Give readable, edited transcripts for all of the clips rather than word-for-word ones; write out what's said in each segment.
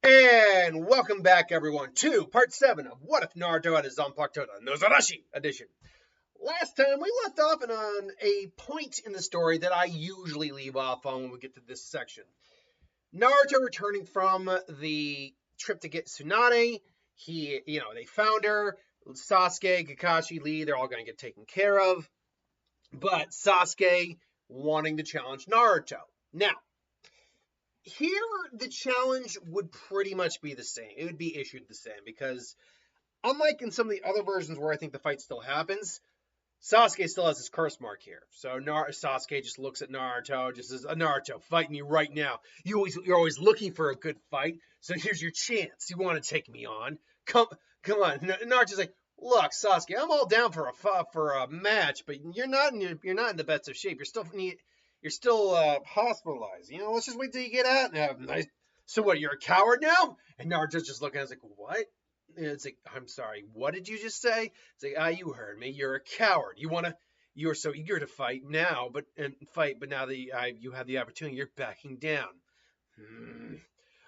And welcome back, everyone, to part 7 of What If Naruto had a Zanpakuto Nozarashi edition. Last time we left off on a point in the story that I usually leave off on when we get to this section. Naruto returning from the trip to get Tsunade. They found her. Sasuke, Kakashi, Lee, they're all going to get taken care of. But Sasuke wanting to challenge Naruto. Now, here the challenge would pretty much be the same. It would be issued the same because unlike in some of the other versions where I think the fight still happens, Sasuke still has his curse mark here. So Sasuke just looks at Naruto, just says, "Naruto, fight me right now. You're always looking for a good fight, so here's your chance. You want to take me on? Come on." Naruto's like, "Look, Sasuke, I'm all down for a match, but you're not in the best of shape. You're still hospitalized. Let's just wait till you get out and have a nice. So what? You're a coward now?" And Naruto's just looking at us like, "What?" And it's like, "I'm sorry. What did you just say?" It's like, you heard me. You're a coward. You're so eager to fight now, but now that you have the opportunity, you're backing down.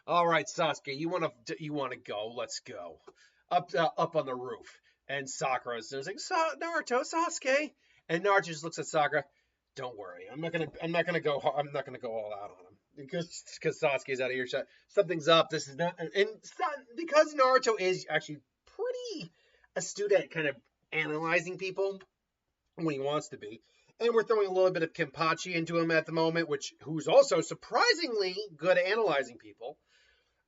All right, Sasuke, you want to go? Let's go up on the roof. And Sakura's like, Naruto, Sasuke, and Naruto just looks at Sakura. Don't worry, I'm not gonna go all out on him because Sasuke's out of earshot. Something's up. This is not, and because Naruto is actually pretty astute at kind of analyzing people when he wants to be. And we're throwing a little bit of Kenpachi into him at the moment, who's also surprisingly good at analyzing people.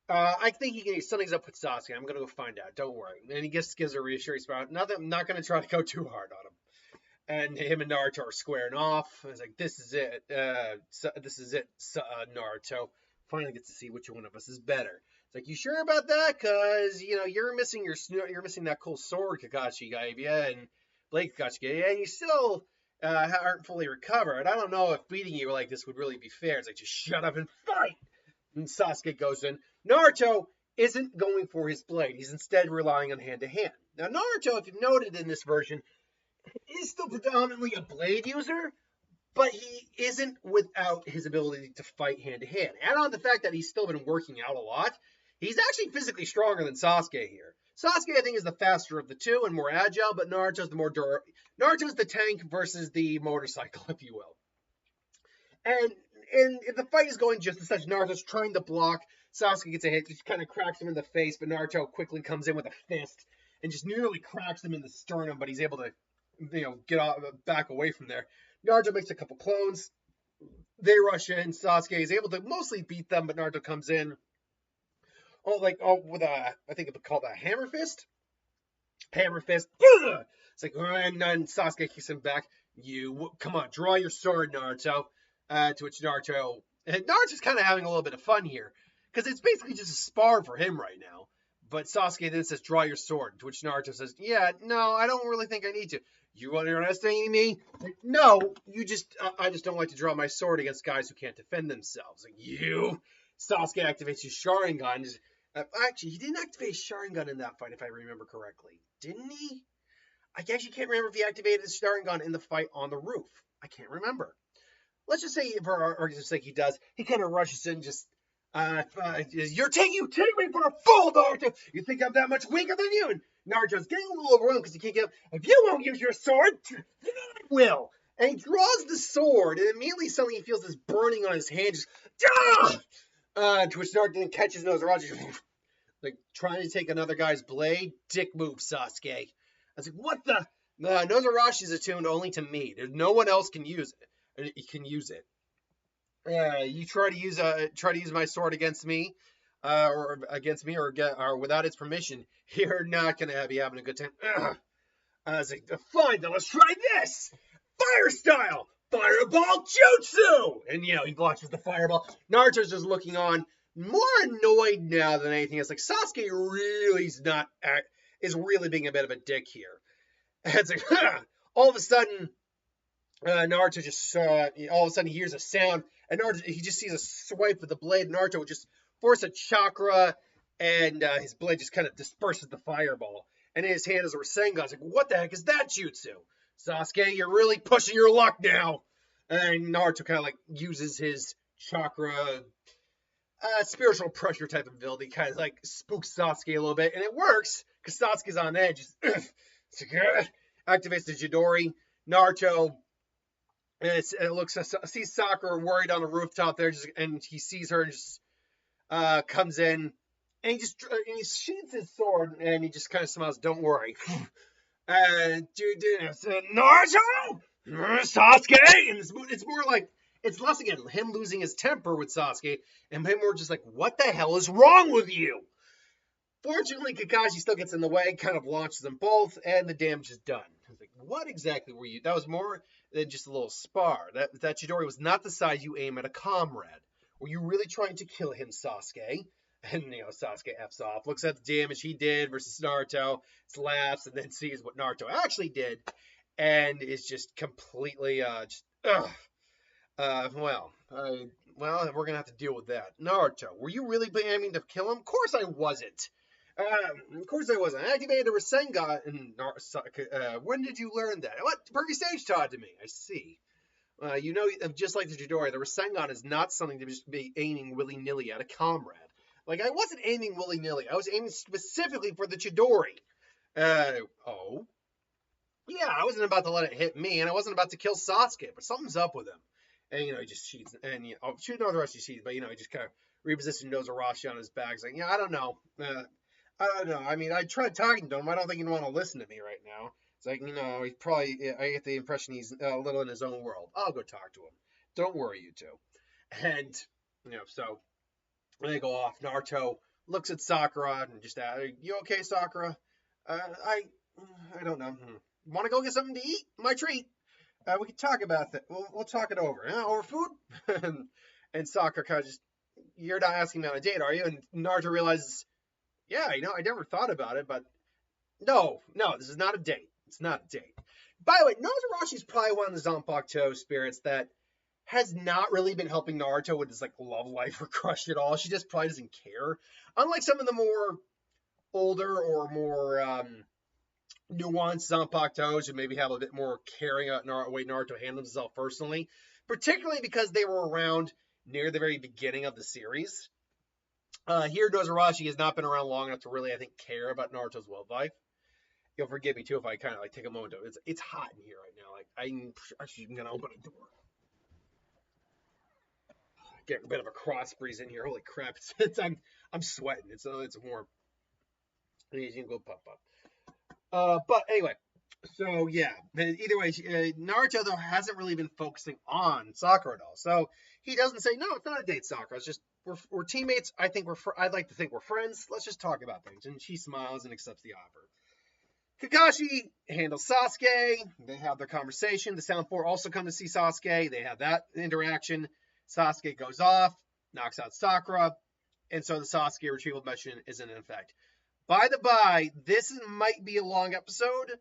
I think something's up with Sasuke. I'm gonna go find out. Don't worry. And he gives a reassuring smile. I'm not gonna try to go too hard on him. And him and Naruto are squaring off. It's like, this is it. Naruto. Finally gets to see which one of us is better. It's like, you sure about that? Cause you're missing that cool sword Kakashi gave you, and Blake Kakashi gave you, and you still aren't fully recovered. I don't know if beating you like this would really be fair. It's like, just shut up and fight. And Sasuke goes in. Naruto isn't going for his blade. He's instead relying on hand to hand. Now, Naruto, if you've noted in this version, is still predominantly a blade user, but he isn't without his ability to fight hand to hand. Add on the fact that he's still been working out a lot. He's actually physically stronger than Sasuke here. Sasuke, I think, is the faster of the two and more agile, but Naruto's the more durable. Naruto's the tank versus the motorcycle, if you will. And the fight is going just as such. Naruto's trying to block. Sasuke gets a hit, just kind of cracks him in the face, but Naruto quickly comes in with a fist and just nearly cracks him in the sternum, but he's able to get back away from there. Naruto makes a couple clones. They rush in. Sasuke is able to mostly beat them, but Naruto comes in. With I think it's called a hammer fist. Hammer fist. It's like, and then Sasuke kicks him back. Come on, draw your sword, Naruto. To which Naruto's kind of having a little bit of fun here, because it's basically just a spar for him right now. But Sasuke then says, "Draw your sword," to which Naruto says, "Yeah, no, I don't really think I need to." "You underestimating me?" Like, "No, I just don't like to draw my sword against guys who can't defend themselves." Like, Sasuke activates his Sharingan. Actually, he didn't activate his Sharingan in that fight, if I remember correctly. Didn't he? I actually can't remember if he activated his Sharingan in the fight on the roof. I can't remember. Let's just say, for our argument's sake, he does. He kind of rushes in, just, you take me for a fool, Naruto. You think I'm that much weaker than you? And Naruto's getting a little overwhelmed because he can't get up. "If you won't use your sword, then I will." And he draws the sword, and immediately suddenly he feels this burning on his hand. Just, to which Naruto then catches Nozarashi, like trying to take another guy's blade. Dick move, Sasuke. I was like, what the? Nozarashi is attuned only to me. There's no one else can use it. You can use it. You try to use my sword against me, or without its permission. You're not gonna be having a good time. I was like, fine, then let's try this. Fire style, fireball jutsu, and he launches the fireball. Naruto's just looking on, more annoyed now than anything else. Like, Sasuke really is really being a bit of a dick here. And it's like, all of a sudden. Naruto just all of a sudden he hears a sound, and Naruto, he just sees a swipe of the blade. Naruto would just force a chakra, and his blade just kind of disperses the fireball. And in his hand is a Rasengan. I was like, what the heck is that jutsu? Sasuke, you're really pushing your luck now. And Naruto kind of like uses his chakra spiritual pressure type of ability, kind of like spooks Sasuke a little bit, and it works because Sasuke's on edge. Activates the Chidori. Naruto sees Sakura worried on the rooftop there, and he sees her and just comes in, and he sheathes his sword, and he just kind of smiles. Don't worry, Naruto, Sasuke, and it's more like. It's less, again, him losing his temper with Sasuke, and him more just like, what the hell is wrong with you? Fortunately, Kakashi still gets in the way, kind of launches them both, and the damage is done. I was like, what exactly were you? That was more than just a little spar. That Chidori was not the size you aim at a comrade. Were you really trying to kill him, Sasuke? And, Sasuke F's off, looks at the damage he did versus Naruto, laughs, and then sees what Naruto actually did, and is just completely, well, we're gonna have to deal with that. Naruto, were you really aiming to kill him? Of course I wasn't. I activated the Rasengan. And when did you learn that? What? Perky Sage taught to me. I see. Just like the Chidori, the Rasengan is not something to just be aiming willy-nilly at a comrade. Like, I wasn't aiming willy-nilly. I was aiming specifically for the Chidori. Oh? Yeah, I wasn't about to let it hit me, and I wasn't about to kill Sasuke, but something's up with him. And, he just cheats. And, shoot Nozarashi cheats, but, he just kind of repositioned Nozarashi on his back. He's like, I don't know. I don't know. I mean, I tried talking to him. I don't think he'd want to listen to me right now. It's like, he's probably, I get the impression he's a little in his own world. I'll go talk to him. Don't worry, you two. And, so they go off. Naruto looks at Sakura and just asks, you okay, Sakura? I don't know. Want to go get something to eat? My treat. We can talk about that. We'll talk it over. Over food? and Sakura kind of just, you're not asking me on a date, are you? And Naruto realizes, yeah, I never thought about it, but no, this is not a date. It's not a date. By the way, Nozarashi is probably one of the Zanpakuto spirits that has not really been helping Naruto with his love life or crush at all. She just probably doesn't care. Unlike some of the more older or more nuanced Zanpakutos who maybe have a bit more caring about the way Naruto handles himself personally, particularly because they were around near the very beginning of the series. Here, Nozarashi has not been around long enough to really, I think, care about Naruto's love life. You'll forgive me, too, if I kind of, take a moment to... It's hot in here right now. I'm actually going to open a door. Get a bit of a cross breeze in here. Holy crap. I'm sweating. It's warm. You can go pop up. But anyway, so yeah. Either way, Naruto, though, hasn't really been focusing on Sakura at all. So he doesn't say, no, it's not a date, Sakura. It's just... We're teammates. I'd like to think we're friends. Let's just talk about things. And she smiles and accepts the offer. Kakashi handles Sasuke. They have their conversation. The Sound Four also come to see Sasuke. They have that interaction. Sasuke goes off, knocks out Sakura, and so the Sasuke retrieval mission is in effect. By the by, this might be a long episode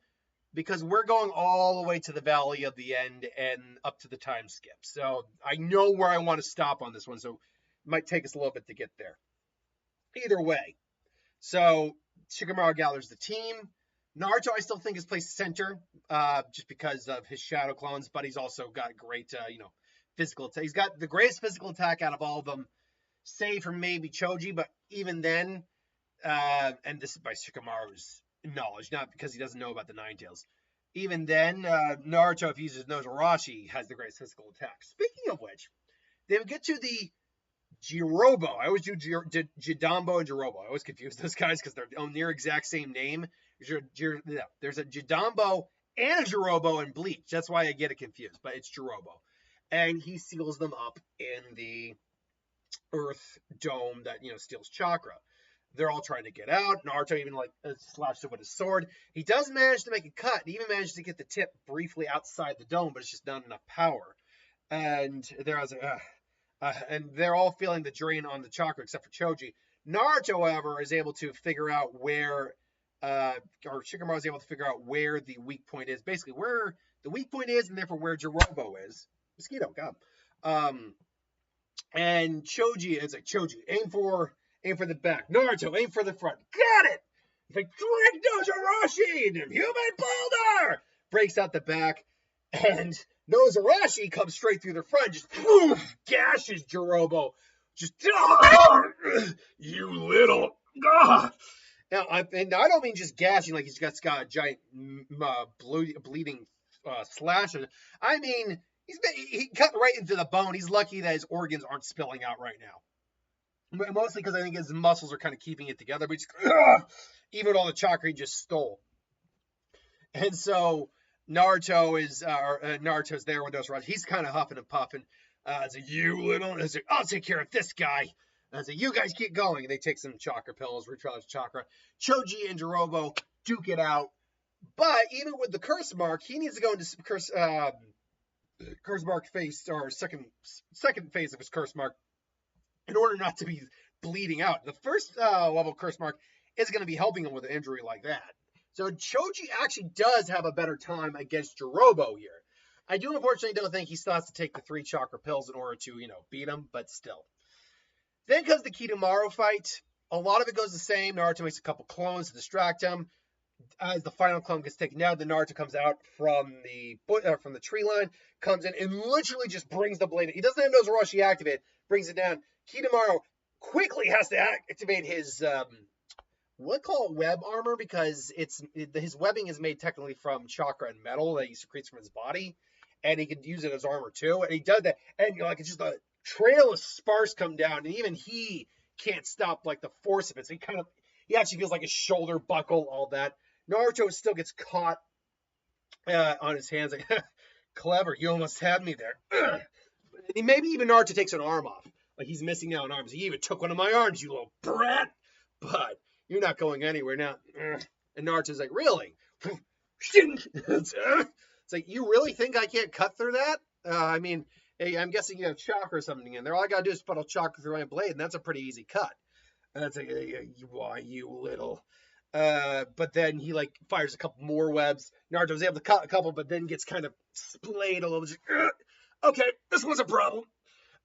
because we're going all the way to the Valley of the End and up to the time skip. So I know where I want to stop on this one. So might take us a little bit to get there. Either way. So, Shikamaru gathers the team. Naruto, I still think, is placed center, just because of his shadow clones, but he's also got great, physical attack. He's got the greatest physical attack out of all of them, save for maybe Choji, but even then, and this is by Shikamaru's knowledge, not because he doesn't know about the Nine Tails. Even then, Naruto, if he uses Nozarashi, has the greatest physical attack. Speaking of which, they would get to the Jirobo. I always do Jidambo and Jirobo. I always confuse those guys because they're near exact same name. There's a Jidambo and a Jirobo in Bleach. That's why I get it confused, but it's Jirobo. And he seals them up in the Earth Dome that, steals chakra. They're all trying to get out. Naruto even, slashed it with his sword. He does manage to make a cut. He even managed to get the tip briefly outside the dome, but it's just not enough power. And and they're all feeling the drain on the chakra except for Choji. Naruto, however, is able to figure out where, or Shikamaru is able to figure out where the weak point is. Basically, where the weak point is, and therefore where Jirobo is. Mosquito, God. And Choji is like, Choji, aim for the back. Naruto, aim for the front. Got it! He's like, drink Nozarashi, the human boulder! Breaks out the back, and Nozarashi comes straight through the front, just gashes Jirobo just you little. Now, and I don't mean just gashing like he's got a giant bleeding slash. I mean he cut right into the bone. He's lucky that his organs aren't spilling out right now. Mostly because I think his muscles are kind of keeping it together. But even all the chakra he just stole. And so Naruto's there with Nozarashi. He's kind of huffing and puffing. It's like, you little. It's like, I'll take care of this guy. I was like, you guys keep going. And they take some chakra pills, recharge chakra. Choji and Jirobo duke it out. But even with the curse mark, he needs to go into curse mark phase, or second phase of his curse mark, in order not to be bleeding out. The first level curse mark is going to be helping him with an injury like that. So Choji actually does have a better time against Jirobo here. I do unfortunately don't think he still has to take the 3 chakra pills in order to, beat him, but still. Then comes the Kimimaro fight. A lot of it goes the same. Naruto makes a couple clones to distract him. As the final clone gets taken out, then Naruto comes out from the tree line, comes in, and literally just brings the blade. He doesn't have Nozarashi activate, brings it down. Kimimaro quickly has to activate his we'll call it web armor, because his webbing is made technically from chakra and metal that he secretes from his body, and he can use it as armor too. And he does that, and it's just a trail of sparks come down, and even he can't stop the force of it. So he actually feels like his shoulder buckle, all that. Naruto still gets caught on his hands, like, clever, you almost had me there. Maybe even Naruto takes an arm off, like he's missing out on arms. He even took one of my arms, you little brat. But you're not going anywhere now. And Naruto's like, really? It's like, you really think I can't cut through that? I mean, hey, I'm guessing you have chakra or something in there. All I gotta do is funnel chakra through my blade, and that's a pretty easy cut. And that's like, why, you little. But then he fires a couple more webs. Naruto's able to cut a couple, but then gets kind of splayed a little bit. Okay, this was a problem.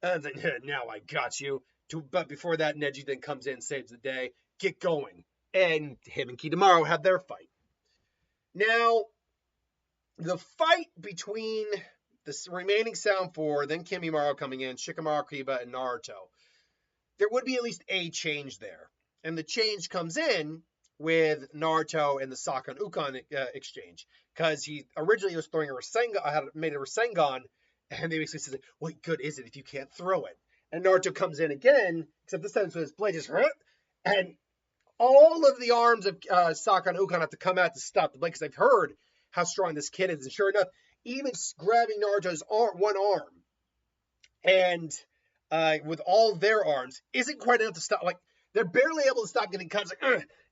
And then, now I got you. But before that, Neji then comes in, saves the day. Get going. And him and Kimimaro have their fight. Now, the fight between the remaining Sound 4, then Kimimaro coming in, Shikamaru, Kiba, and Naruto, there would be at least a change there. And the change comes in with Naruto and the Sokka and Ukon exchange. Because he originally was throwing a Rasengan, made a Rasengan, and they basically said, what good is it if you can't throw it? And Naruto comes in again, except this time with his blade just and all of the arms of Sokka and Ukon have to come out to stop the blade, because they've heard how strong this kid is. And sure enough, even grabbing Naruto's one arm, and with all their arms, isn't quite enough to stop. They're barely able to stop getting cuts.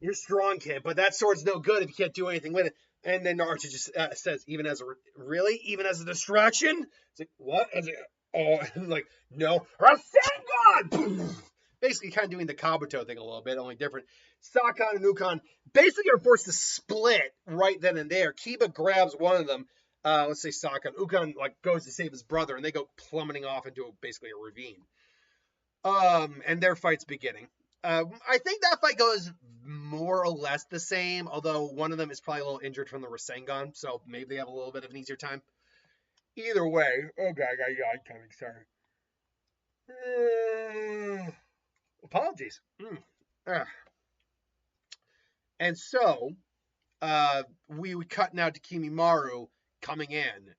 You're strong, kid, but that sword's no good if you can't do anything with it. And then Naruto just says, even as a distraction? It's like, what? No. Rasengan! Basically kind of doing the Kabuto thing a little bit, only different. Sokka and Ukon basically are forced to split right then and there. Kiba grabs one of them, let's say Sokka, and Ukon goes to save his brother, and they go plummeting off into basically a ravine. And their fight's beginning. I think that fight goes more or less the same, although one of them is probably a little injured from the Rasengan, so maybe they have a little bit of an easier time. Either way, I'm coming, sorry. Apologies. And so, we would cut now to Kimimaro coming in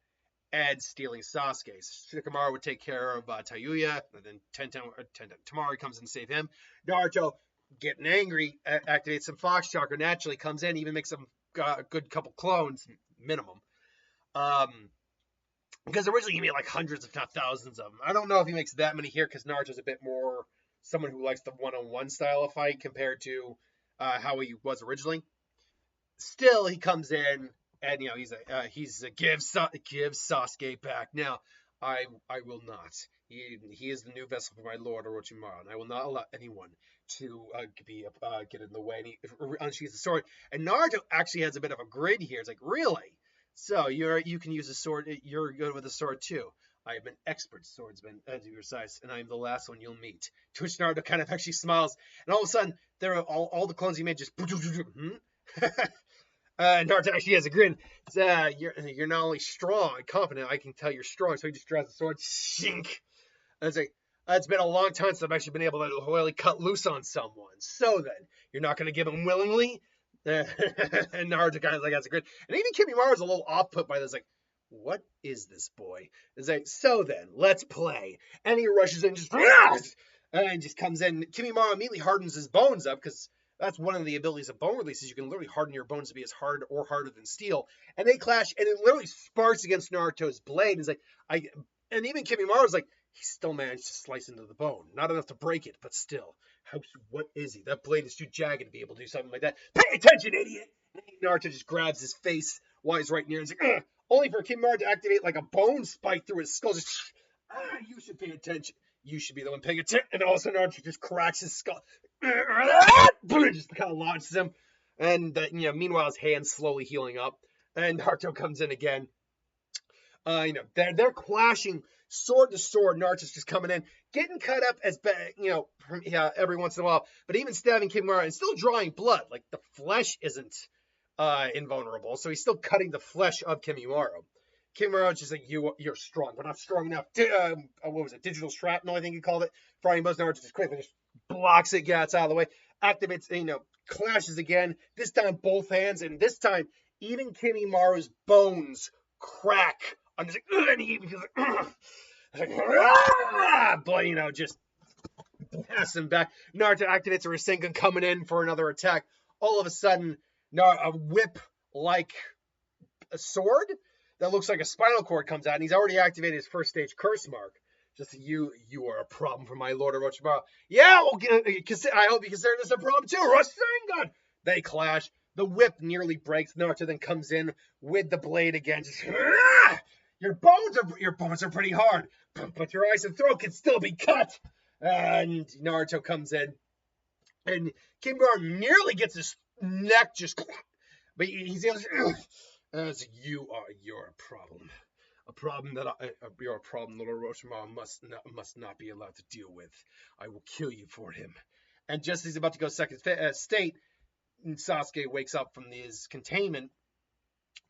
and stealing Sasuke. Shikamaru would take care of Tayuya, and then Tamari comes in to save him. Naruto, getting angry, activates some Fox Chakra, naturally comes in, even makes some good couple clones, minimum. Because originally he made hundreds, if not thousands of them. I don't know if he makes that many here, because Naruto's a bit more someone who likes the one-on-one style of fight compared to how he was originally. Still, he comes in, and he's give Sasuke back. Now, I will not. He is the new vessel for my lord Orochimaru, and I will not allow anyone to get in the way. And he unsheathes the sword. And Naruto actually has a bit of a grin here. It's like, really? So you can use a sword. You're good with a sword too. I am an expert swordsman, as you precise, and I am the last one you'll meet. To which Naruto kind of actually smiles, and all of a sudden, there are all the clones he made just. Naruto actually has a grin. You're not only strong and confident, I can tell you're strong. So he just grabs the sword, shink. And it's like, It's been a long time since I've actually been able to really cut loose on someone. So then, you're not going to give him willingly? And Naruto kind of like, that's a good. And even Kimimaro a little off put by this, like, what is this boy? It's like, so then, let's play. And he rushes in, just comes in. Kimimaro immediately hardens his bones up because that's one of the abilities of bone releases. You can literally harden your bones to be as hard or harder than steel. And they clash, and it literally sparks against Naruto's blade. It's like, and even Kimimaro's like, he still managed to slice into the bone. Not enough to break it, but still. What is he? That blade is too jagged to be able to do something like that. Pay attention, idiot! And Naruto just grabs his face while he's right near him. He's like, ugh! Only for Kimimaro to activate like a bone spike through his skull. Just, you should pay attention. You should be the one paying attention. And all of a sudden, Naruto just cracks his skull. Just kind of launches him. And, meanwhile, his hand's slowly healing up. And Naruto comes in again. They're clashing sword to sword. Naruto's just coming in, getting cut up every once in a while, but even stabbing Kimimaro and still drawing blood. Like the flesh isn't invulnerable, so he's still cutting the flesh of Kimimaro. Kimimaro's just like, you're strong, but not strong enough. What was it? Digital shrapnel, I think he called it. Frying Buzz. Naruto just quickly just blocks it, gets out of the way, activates, clashes again. This time both hands, and this time even Kimimaro's bones crack. I'm just like, and he feels like, but just blasts him back. Naruto activates a Rasengan coming in for another attack. All of a sudden, a whip like a sword that looks like a spinal cord comes out, and he's already activated his first stage curse mark. Just you are a problem for my Lord Orochimaru. Yeah, I hope you consider this a problem too. Rasengan! They clash. The whip nearly breaks. Naruto then comes in with the blade again. Just, your bones are pretty hard, but your eyes and throat can still be cut. And Naruto comes in, and Kimimaro nearly gets his neck but he's able to. You're a problem. You're a problem that Orochimaru must not be allowed to deal with. I will kill you for him. And just as he's about to go second state, Sasuke wakes up from his containment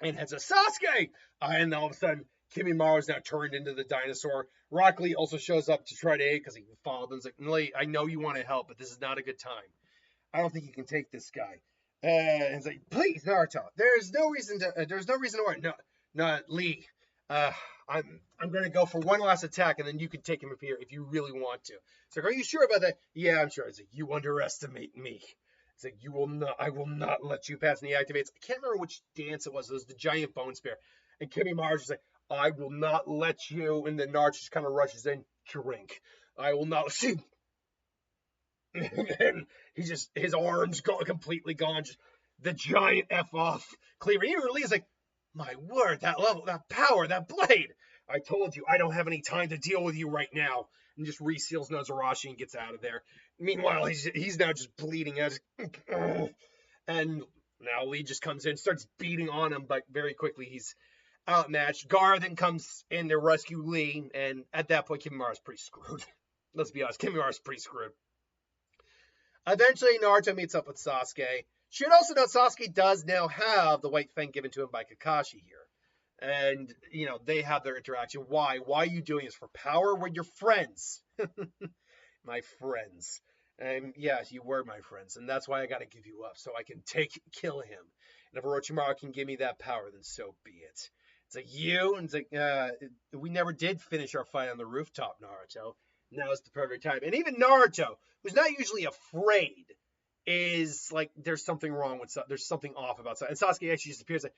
and heads a Sasuke! And all of a sudden, Kimimaro is now turned into the dinosaur. Rock Lee also shows up to try to aid because he followed him. He's like, Lee, I know you want to help, but this is not a good time. I don't think you can take this guy. And he's like, please, Naruto, there's no reason to worry. No, Lee. I'm going to go for one last attack, and then you can take him up here if you really want to. It's like, are you sure about that? Yeah, I'm sure. It's like, you underestimate me. It's like, I will not let you pass. And he activates, I can't remember which dance it was. It was the giant bone spear. And Kimimaro's just like, I will not let you. And then Naruto just kind of rushes in, drink. I will not let you. And then his arms completely gone. Just the giant F off cleaver. Even Lee's like, my word, that level, that power, that blade. I told you, I don't have any time to deal with you right now. And just reseals Nozarashi and gets out of there. Meanwhile, he's now just bleeding out. And now Lee just comes in, starts beating on him, but very quickly he's outmatched. Gaara then comes in to rescue Lee, and at that point, Kimimara's pretty screwed. Let's be honest, Kimimara's pretty screwed. Eventually, Naruto meets up with Sasuke. Should also note Sasuke does now have the White Fang given to him by Kakashi here. And, they have their interaction. Why? Why are you doing this? For power? We're your friends. My friends. And yes, you were my friends. And that's why I got to give you up. So I can kill him. And if Orochimaru can give me that power, then so be it. It's like, and it's like, we never did finish our fight on the rooftop, Naruto. Now's the perfect time. And even Naruto, who's not usually afraid, is like, there's something wrong with there's something off about Sasuke. And Sasuke actually just appears like,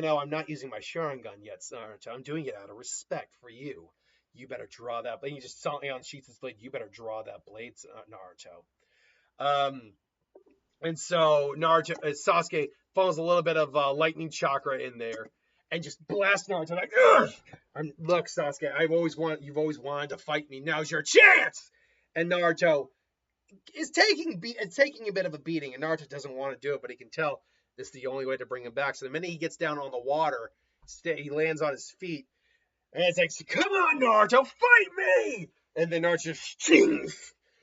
I'm not using my Sharingan yet, Naruto. I'm doing it out of respect for you. You better draw that blade. He just softly unsheaths his blade. You better draw that blade, Naruto. And so Sasuke follows a little bit of lightning chakra in there and just blasts Naruto like, ugh! Look, Sasuke, you've always wanted to fight me. Now's your chance. And Naruto is taking a bit of a beating, and Naruto doesn't want to do it, but he can tell this is the only way to bring him back. So the minute he gets down on the water, he lands on his feet, and it's like, come on, Naruto, fight me! And then Naruto just chings.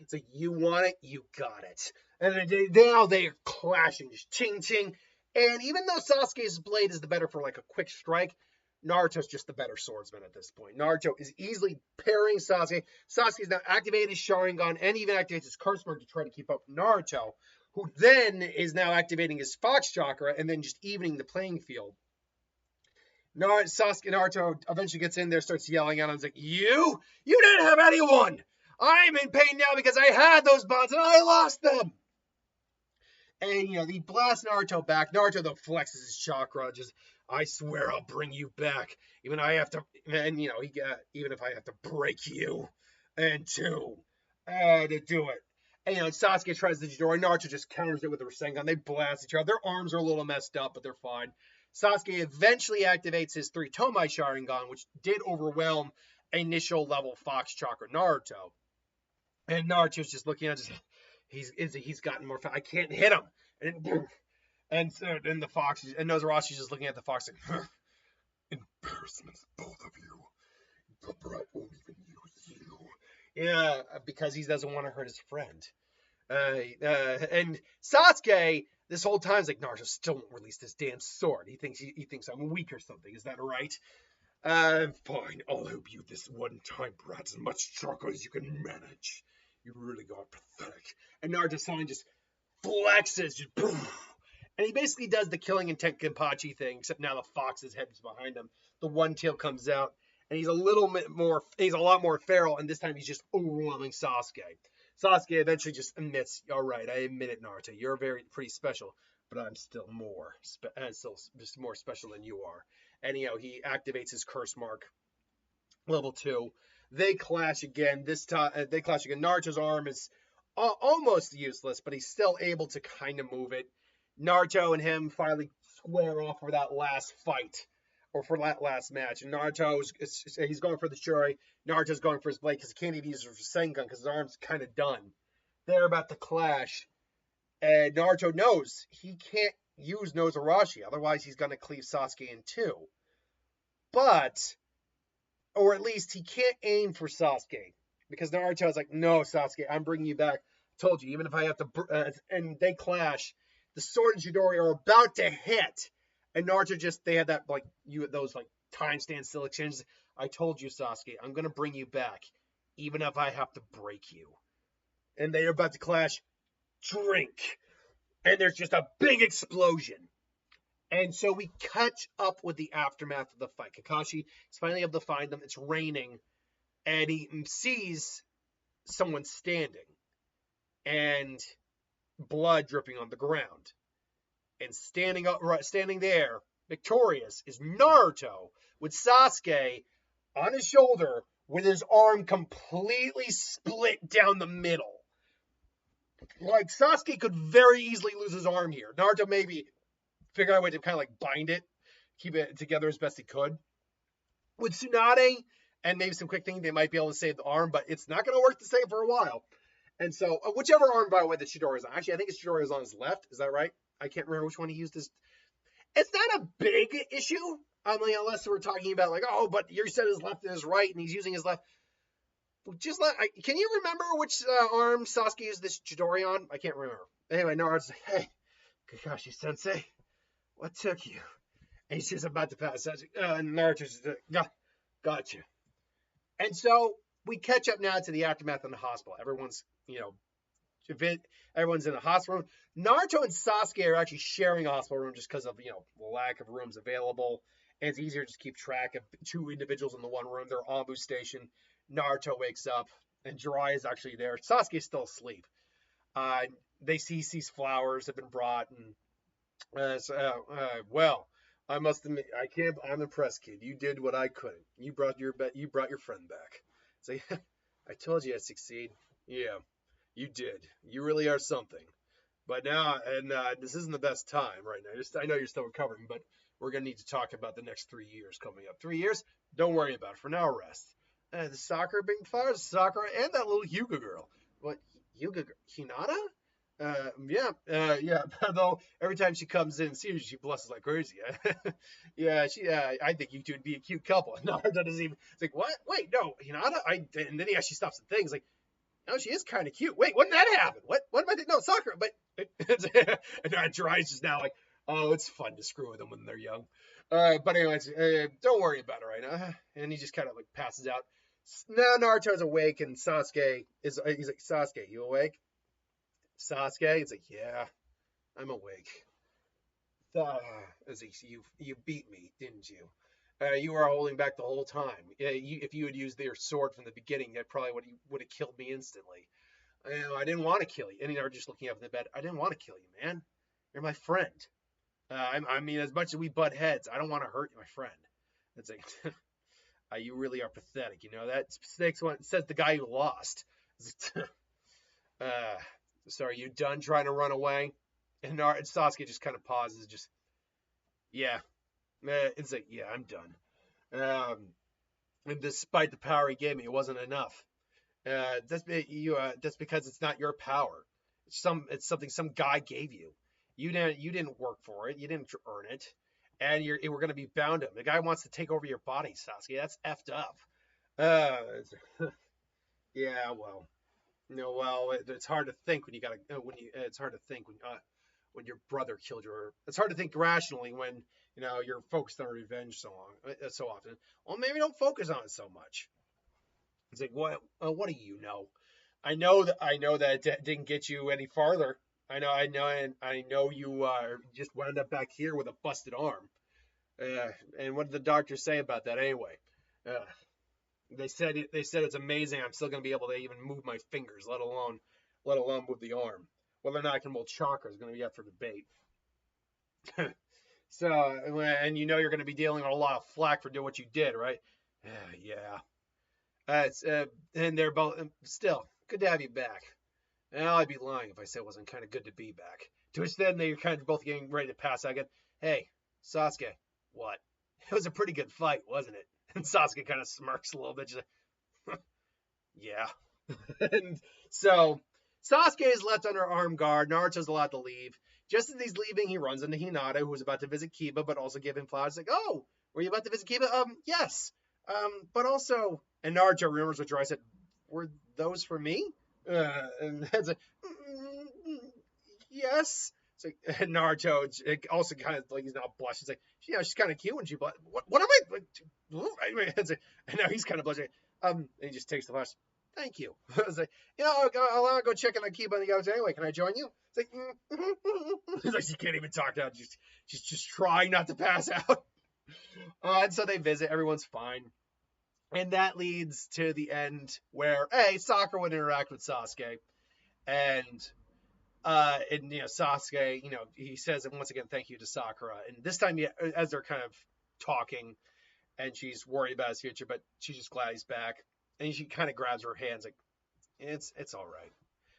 It's like, you want it, you got it. And now they are clashing, just ching ching. And even though Sasuke's blade is the better for like a quick strike, Naruto's just the better swordsman at this point. Naruto is easily parrying Sasuke. Sasuke's now activated his Sharingan and even activates his curse mark to try to keep up with Naruto, who then is now activating his Fox Chakra and then just evening the playing field. Naruto eventually gets in there, starts yelling at him. He's like, You didn't have anyone! I'm in pain now because I had those bonds and I lost them! And, he blasts Naruto back. Naruto, though, flexes his chakra. Just, I swear I'll bring you back. Even if I have to break you in two. To do it. And, Sasuke tries the Chidori. Naruto just counters it with the Rasengan. They blast each other. Their arms are a little messed up, but they're fine. Sasuke eventually activates his 3 Tomai Sharingan, which did overwhelm initial level Fox Chakra Naruto. And Naruto's just looking at it. He's gotten more. I can't hit him. And so then the fox and Nozarashi's just looking at the fox like, embarrassments, both of you. The brat won't even use you. Yeah, because he doesn't want to hurt his friend. And Sasuke this whole time is like, Naruto still won't release this damn sword. He thinks I'm weak or something. Is that right? Fine. I'll help you this one time, brat. As much stronger as you can manage. You really got pathetic. And Naruto-san just flexes, just boom. And he basically does the killing intent Kenpachi thing, except now the fox's head is behind him. The one tail comes out, and he's a lot more feral, and this time he's just overwhelming Sasuke. Sasuke eventually just admits, all right, I admit it, Naruto, you're pretty special, but I'm still more special than you are. And, he activates his curse mark, level 2. They clash again. Naruto's arm is almost useless, but he's still able to kind of move it. Naruto and him finally square off for that last fight, or for that last match. And he's going for the Shuri. Naruto's going for his blade because he can't even use his Rasengan because his arm's kind of done. They're about to clash, and Naruto knows he can't use Nozarashi, otherwise he's going to cleave Sasuke in 2. Or at least he can't aim for Sasuke, because Naruto's like, no, Sasuke, I'm bringing you back. I told you, even if I have to, and they clash. The sword and Chidori are about to hit, and Naruto they had that, those time stand still exchanges. I told you, Sasuke, I'm gonna bring you back, even if I have to break you. And they are about to clash. Drink, and there's just a big explosion. And so we catch up with the aftermath of the fight. Kakashi is finally able to find them. It's raining, and he sees someone standing, and blood dripping on the ground. And standing there, victorious, is Naruto with Sasuke on his shoulder with his arm completely split down the middle. Sasuke could very easily lose his arm here. Naruto maybe figure out a way to kind of bind it, keep it together as best he could. With Tsunade and maybe some quick thinking, they might be able to save the arm, but it's not going to work the same for a while. And so, whichever arm, by the way, that Chidori is on. Actually, I think his Chidori is on his left. Is that right? I can't remember which one he used. It's not a big issue. Unless we're talking about but you said his left and his right, and he's using his left. Can you remember which arm Sasuke used this Chidori on? I can't remember. Anyway, Naruto's like, hey, Kakashi-sensei, what took you? And he's just about to pass out. And Naruto's just like, gotcha. And so we catch up now to the aftermath in the hospital. Everyone's in a hospital room. Naruto and Sasuke are actually sharing a hospital room just because of, the lack of rooms available. And it's easier to just keep track of 2 individuals in the one room. They're Ambu station. Naruto wakes up, and Jiraiya is actually there. Sasuke's still asleep. They see these flowers have been brought, and well, I must admit, I'm impressed, kid. You did what I couldn't. You brought your friend back. So I told you I'd succeed. Yeah, you did. You really are something. But now, this isn't the best time right now. I know you're still recovering, but we're gonna need to talk about the next 3 years coming up. 3 years? Don't worry about it. For now, rest. The Sakura being fired, Sakura, and that little Hyuga girl. What? Hyuga girl? Hinata? Yeah. Though every time she comes in, seriously, she blushes like crazy. Yeah, I think you two would be a cute couple. Naruto doesn't even. It's like, what? Wait, no, Hinata. And then he actually stops and thinks like, no, she is kind of cute. Wait, when did that happen? What am I doing? No, Sakura. But and Jiraiya's just now like, oh, it's fun to screw with them when they're young. But anyways, don't worry about it right now. And he just kind of like passes out. Now Naruto's awake, and Sasuke he's like, Sasuke, you awake? Sasuke, it's like, yeah, I'm awake. Uh, as you beat me, didn't you? You were holding back the whole time. If you had used their sword from the beginning, that probably would have killed me instantly. I didn't want to kill you. And you know, just looking up in the bed, I didn't want to kill you, man. You're my friend. I mean, as much as we butt heads, I don't want to hurt you, my friend. It's like, you really are pathetic. You know that? Snakes one says the guy who lost. uh, so are you done trying to run away? And Sasuke just kind of pauses, just yeah. It's like yeah, I'm done. And despite the power he gave me, it wasn't enough. That's because it's not your power. It's something some guy gave you. You didn't work for it. You didn't earn it, and we're gonna be bound to him. The guy wants to take over your body, Sasuke. That's effed up. Yeah, well, it's hard to think when you gotta it's hard to think when your brother killed your. It's hard to think rationally when you're focused on revenge so often. Well, maybe don't focus on it so much. It's like what do you know? I know that it didn't get you any farther. And I know you just wound up back here with a busted arm. And what did the doctor say about that anyway? Uh, they said it's amazing. I'm still gonna be able to even move my fingers, let alone move the arm. Whether or not I can mold chakra is gonna be up for debate. So, and you're gonna be dealing with a lot of flack for doing what you did, right? Yeah. And they're both still good to have you back. Well, I'd be lying if I said it wasn't kind of good to be back. To which then they're kind of both getting ready to pass out again. Hey, Sasuke, what? It was a pretty good fight, wasn't it? And Sasuke kind of smirks a little bit, just like, yeah. And so Sasuke is left under armed guard. Naruto's allowed to leave. Just as he's leaving, he runs into Hinata, who was about to visit Kiba, but also give him flowers. Like, oh, were you about to visit Kiba? Yes. But also, and Naruto remembers what Jiraiya said. Were those for me? And that's like, yes. It's like and Naruto also kind of like he's not blushing. It's like, yeah, she's kind of cute when she blush. What am I like? It's like, and now he's kind of blushing. And he just takes the flash. Thank you. I was like, I'll go check in on Kiba. And he goes, anyway, can I join you? It's like, it's like she can't even talk now. She's just trying not to pass out. And so they visit. Everyone's fine. And that leads to the end where, Sakura would interact with Sasuke. And Sasuke, he says, and once again, thank you to Sakura. And this time, as they're kind of talking, and she's worried about his future, but she's just glad he's back. And she kind of grabs her hands, like, it's all right.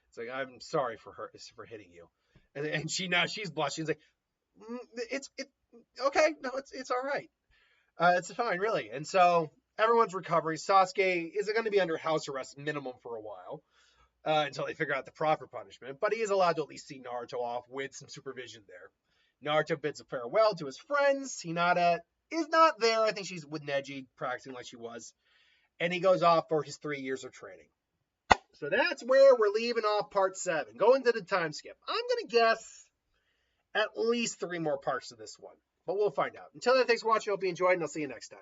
It's like, I'm sorry for hitting you. And she's blushing. She's like, it's okay. No, it's all right. It's fine, really. And so everyone's recovering. Sasuke is going to be under house arrest minimum for a while until they figure out the proper punishment. But he is allowed to at least see Naruto off with some supervision there. Naruto bids a farewell to his friends. Hinata is not there. I think she's with Neji, practicing like she was. And he goes off for his 3 years of training. So that's where we're leaving off part 7. Going to the time skip. I'm going to guess at least 3 more parts of this one. But we'll find out. Until then, thanks for watching. I hope you enjoyed, and I'll see you next time.